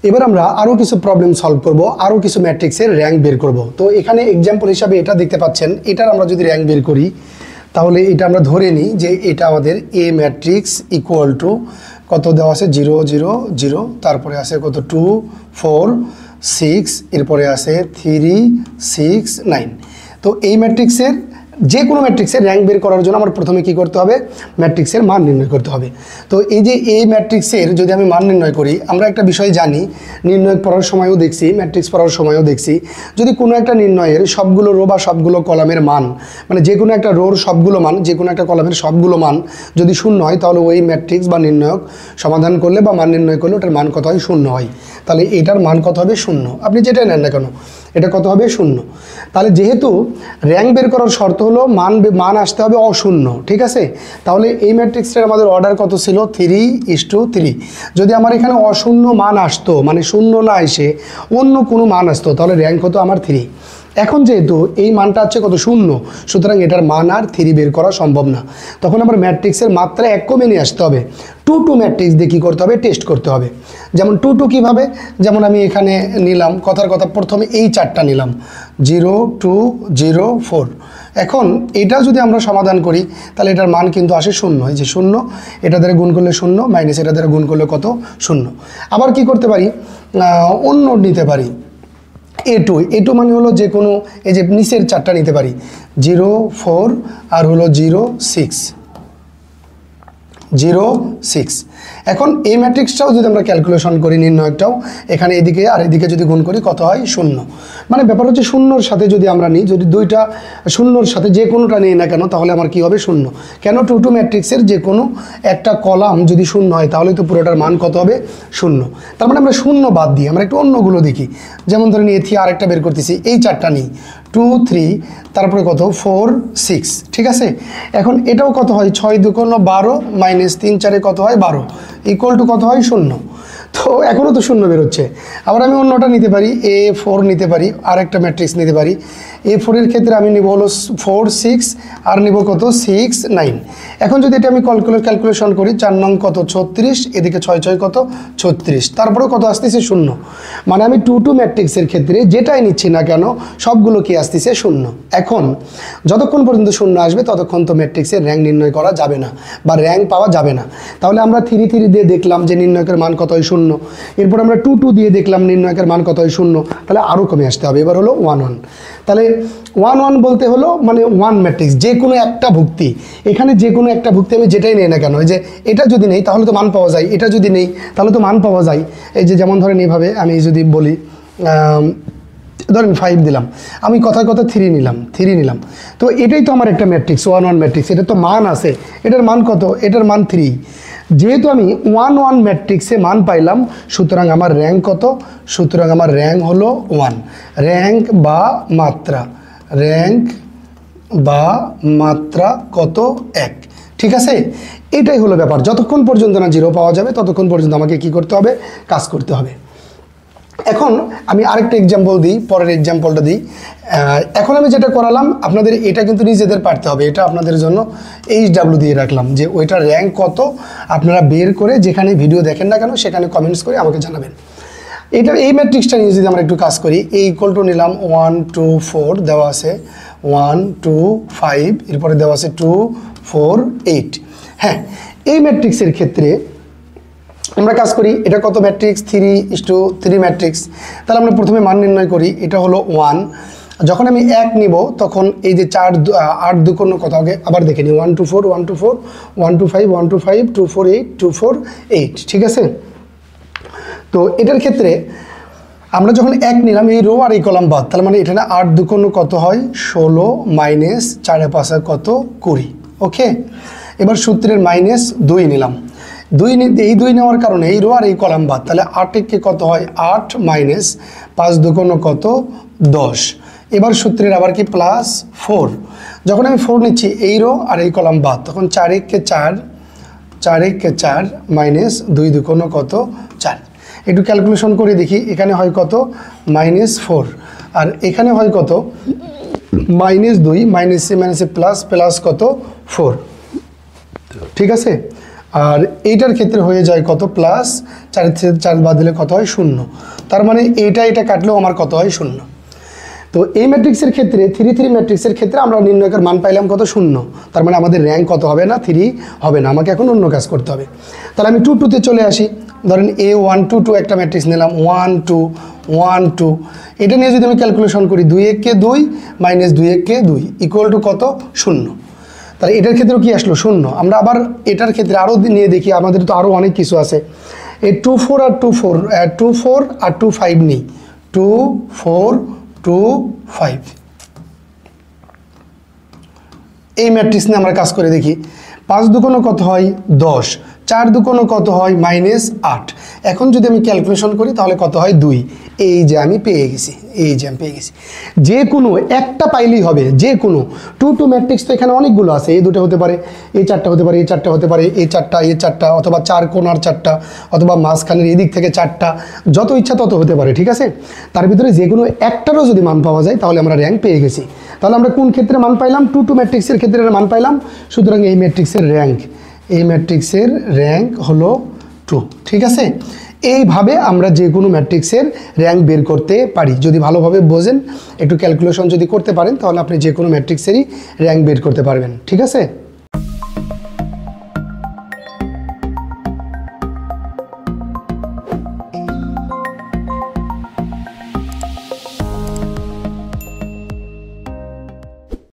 এবার আমরা আরও কিছু প্রবলেম সলভ করব, আরও কিছু ম্যাট্রিক্সের র্যাঙ্ক বের করব। তো এখানে এক্সাম্পল হিসাবে এটা দেখতে পাচ্ছেন, এটার আমরা যদি র্যাঙ্ক বের করি তাহলে এটা আমরা ধরে নিই যে এটা আমাদের এ ম্যাট্রিক্স ইকুয়াল টু কত দেওয়া আছে 0 0 0, তারপরে আছে কত 2 4 6, এরপরে আছে 3 6 9। তো এই ম্যাট্রিক্সের যে কোনো ম্যাট্রিক্সের র্যাঙ্ক বের করার জন্য আমার প্রথমে কি করতে হবে, ম্যাট্রিক্সের মান নির্ণয় করতে হবে। তো এই যে এই ম্যাট্রিক্সের যদি আমি মান নির্ণয় করি, আমরা একটা বিষয় জানি, নির্ণয় পড়ার সময়ও দেখছি, ম্যাট্রিক্স পড়ার সময়ও দেখছি, যদি কোনো একটা নির্ণয়ের সবগুলো রো বা সবগুলো কলামের মান, মানে যে কোনো একটা রোর সবগুলো মান, যে কোনো একটা কলামের সবগুলো মান যদি শূন্য হয়, তাহলে ওই ম্যাট্রিক্স বা নির্ণয়ক সমাধান করলে বা মান নির্ণয় করলে ওটার মান কত হয়, শূন্য হয়। তাহলে এটার মান কত হবে, শূন্য। আপনি যেটাই নেন না কেন এটা কত হবে, শূন্য। তাহলে যেহেতু র্যাঙ্ক বের করার শর্ত হলো মান আসতে হবে অশূন্য, ঠিক আছে। তাহলে এই ম্যাট্রিক্সটার আমাদের অর্ডার কত ছিল, 3:3। যদি আমার এখানে অশূন্য মান আসতো, মানে শূন্য না এসে অন্য কোনো মান আসতো, তাহলে র্যাঙ্ক হতো আমার 3। এখন যেহেতু এই মানটা হচ্ছে কত, শূন্য, সুতরাং এটার মান আর 3 বের করা সম্ভব না। তখন আমার ম্যাট্রিক্সের মাত্রা 1 কমে নিয়ে আসতে হবে। 2 ম্যাট্রিক্স দিয়ে কী করতে হবে, টেস্ট করতে হবে। যেমন 2 কীভাবে, যেমন আমি এখানে নিলাম কথার কথা, প্রথমে এই 4টা নিলাম 0 2 0 4। এখন এটা যদি আমরা সমাধান করি তাহলে এটার মান কিন্তু আসে শূন্য, এই যে শূন্য, এটা দ্বারা গুণ করলে শূন্য, মাইনাস এটা দ্বারা গুণ করলে কত, শূন্য। আবার কি করতে পারি, অন্য নিতে পারি, A2 মানে হলো যে কোনো, এই যে নিচের 4টা নিতে পারি 0 4 আর হলো 0 6 0 6। এখন এই ম্যাট্রিক্সটাও যদি আমরা ক্যালকুলেশন করি, নির্ণয়টাও এখানে এদিকে আর এদিকে যদি গুণ করি কত হয়, শূন্য। মানে ব্যাপার হচ্ছে শূন্যর সাথে যদি আমরা নিই, যদি দুইটা শূন্যর সাথে যে কোনোটা নিই না কেন, তাহলে আমার কি হবে, শূন্য। কেন, 2 ম্যাট্রিক্সের যে কোনো একটা কলাম যদি শূন্য হয় তাহলে তো পুরোটার মান কত হবে, শূন্য। তার মানে আমরা শূন্য বাদ দিই, আমরা একটু অন্যগুলো দেখি। যেমন ধরে নিয়ে আরেকটা বের করতেছি, এই 4টা নিই 2 3, তারপরে কত 4 6, ঠিক আছে। এখন এটাও কত হয়, 6 2 12 মাইনাস 3 4 কত হয় 12, ইকুয়াল টু কত হয়, শূন্য। তো এখনও তো শূন্য বেরোচ্ছে। আবার আমি অন্যটা নিতে পারি, A4 নিতে পারি, আরেকটা ম্যাট্রিক্স নিতে পারি। A4 এর ক্ষেত্রে আমি নিব হলো 4 6 আর নিব কত 6 9। এখন যদি এটা আমি ক্যালকুলেশন করি, 4 নং কত 36, এদিকে 6 6 কত 36, তারপরেও কত আসতেছে, শূন্য। মানে আমি 2 ম্যাট্রিক্সের ক্ষেত্রে যেটাই নিচ্ছি না কেন সবগুলো কি আসতেছে, শূন্য। এখন যতক্ষণ পর্যন্ত শূন্য আসবে ততক্ষণ তো ম্যাট্রিক্সের র্যাঙ্ক নির্ণয় করা যাবে না বা র্যাঙ্ক পাওয়া যাবে না। তাহলে আমরা 3 3 দিয়ে দেখলাম যে নির্ণয়কের মান কত হয়, শূন্য। এরপর আমরা 2 2 দিয়ে দেখলাম নির্ণয়কের মান কত হয়, শূন্য। তাহলে আরও কমে আসতে হবে, এবার হলো 1 1। তাহলে 1 1 বলতে হলো মানে 1 ম্যাট্রিক্স, যে কোনো একটা ভুক্তি, এখানে যে কোনো একটা ভুক্তি আমি যেটাই নেই না কেন, এই যে এটা যদি নেই তাহলে তো মান পাওয়া যায়, এটা যদি নেই তাহলে তো মান পাওয়া যায়। এই যে যেমন ধরেন এইভাবে আমি যদি বলি, ধরেন 5 দিলাম, আমি কথায় কথা 3 নিলাম, তো এটাই তো আমার একটা ম্যাট্রিক্স, 1 1 ম্যাট্রিক্স। এটা তো মান আছে, এটার মান কত, এটার মান 3। যেহেতু আমি 1 1 ম্যাট্রিক্সে মান পাইলাম, সুতরাং আমার র্যাঙ্ক কত, সুতরাং আমার র্যাঙ্ক হলো 1। র্যাঙ্ক বা মাত্রা কত, 1, ঠিক আছে। এটাই হলো ব্যাপার। যতক্ষণ পর্যন্ত না 0 পাওয়া যাবে ততক্ষণ পর্যন্ত আমাকে কি করতে হবে, কাজ করতে হবে। এখন আমি আরেকটা এক্সাম্পল দিই, পরের এক্সাম্পলটা দিই। এখন আমি যেটা করালাম আপনাদের, এটা কিন্তু নিজেদের পারতে হবে, এটা আপনাদের জন্য HW দিয়ে রাখলাম যে ওইটার র্যাঙ্ক কত আপনারা বের করে যেখানে ভিডিও দেখেন না কেন সেখানে কমেন্টস করে আমাকে জানাবেন। এই ম্যাট্রিক্সটা নিয়ে যদি আমরা একটু কাজ করি, এই ইকুয়াল টু নিলাম 1 2 4, দেওয়া আছে 1 2 5, এরপরে দেওয়া আছে 2 4 8। হ্যাঁ, এই ম্যাট্রিক্সের ক্ষেত্রে আমরা কাজ করি, এটা কত ম্যাট্রিক্স, 3:3 ম্যাট্রিক্স। তাহলে আমরা প্রথমে মান নির্ণয় করি, এটা হলো 1। যখন আমি 1 নিব তখন এই যে 4 8 2 কত হবে, আবার দেখে নিই 1 2 4 1 2 4 1 2 5 1 2 5 2 4 8 2 4 8, ঠিক আছে। তো এটার ক্ষেত্রে আমরা যখন 1 নিলাম, এই রো আর এই কলাম বাদ, তাহলে মানে এখানে 8 2 কত হয় 16 মাইনাস 4 5 কত 20, ওকে। এবার সূত্রের -2 নিলাম, এই 2 নেওয়ার কারণে এই রো আর এই কলাম বাদ, তাহলে 8 কে কত হয় 8 মাইনাস 5 2 কত 10। এবার সূত্রের আবার কি +4, যখন আমি 4 নিচ্ছি এই রো আর এই কলাম বাদ, তখন 4 কে 4 মাইনাস 2 2 কত 4। একটু ক্যালকুলেশন করে দেখি, এখানে হয় কত -4 আর এখানে হয় কত -2, মাইনাসে প্লাস কত 4, ঠিক আছে। আর এইটার ক্ষেত্রে হয়ে যায় কত প্লাস 4 থেকে 4 বাদ দিলে কত হয় 0। তার মানে এটা কাটলেও আমার কত হয় 0। তো এই ম্যাট্রিক্সের ক্ষেত্রে 3 3 ম্যাট্রিক্সের ক্ষেত্রে আমরা নির্ণয়কের মান পাইলাম কত 0। তার মানে আমাদের র্যাঙ্ক কত হবে না 3 হবে না, আমাকে এখন অন্য কাজ করতে হবে। তাহলে আমি 2 2 তে চলে আসি। ধরেন A1 2 2 একটা ম্যাট্রিক্স নিলাম 1 2 1 2। এটা নিয়ে যদি আমি ক্যালকুলেশন করি 2 1 কে 2 মাইনাস 2 1 কে 2 ইকুয়াল টু কত 0। তাহলে এটার ক্ষেত্রেও কি আসলো 0। আমরা আবার এটার ক্ষেত্রে আরও নিয়ে দেখি, আমাদের তো আরও অনেক কিছু আছে। এই 2 4 আর 2 4 2 4 আর 2 5 নেই, 2 4 2 5 এই ম্যাট্রিক্স নিয়ে আমরা কাজ করে দেখি। 5 দুগুণ কত হয় 10, 4 দুগুণ কত হয় -8। এখন যদি আমি ক্যালকুলেশন করি তাহলে কত হয় 2। এই যে আমি পেয়ে গেছি, যে কোনো একটা পাইলেই হবে, যে কোনো 2 2 ম্যাট্রিক্স তো এখানে অনেকগুলো আছে। এই দুটো হতে পারে, এই 4টা হতে পারে, এই 4টা হতে পারে, এই 4টা, এই 4টা, অথবা 4 কোণার 4টা, অথবা মাঝখানের এদিক থেকে 4টা, যত ইচ্ছা তত হতে পারে, ঠিক আছে। তার ভিতরে যে কোনো একটারও যদি মান পাওয়া যায় তাহলে আমরা র্যাঙ্ক পেয়ে গেছি। তাহলে আমরা কোন ক্ষেত্রে মান পাইলাম 2 2 ম্যাট্রিক্সের ক্ষেত্রে মান পাইলাম। সুতরাং এই ম্যাট্রিক্সের র্যাঙ্ক হলো 2, ঠিক আছে। এইভাবে আমরা যে কোনো ম্যাট্রিক্সের র্যাঙ্ক বের করতে পারি। যদি ভালোভাবে বোঝেন, একটু ক্যালকুলেশন যদি করতে পারেন, তাহলে আপনি যে কোনো ম্যাট্রিক্সেরই র্যাঙ্ক বের করতে পারবেন, ঠিক আছে।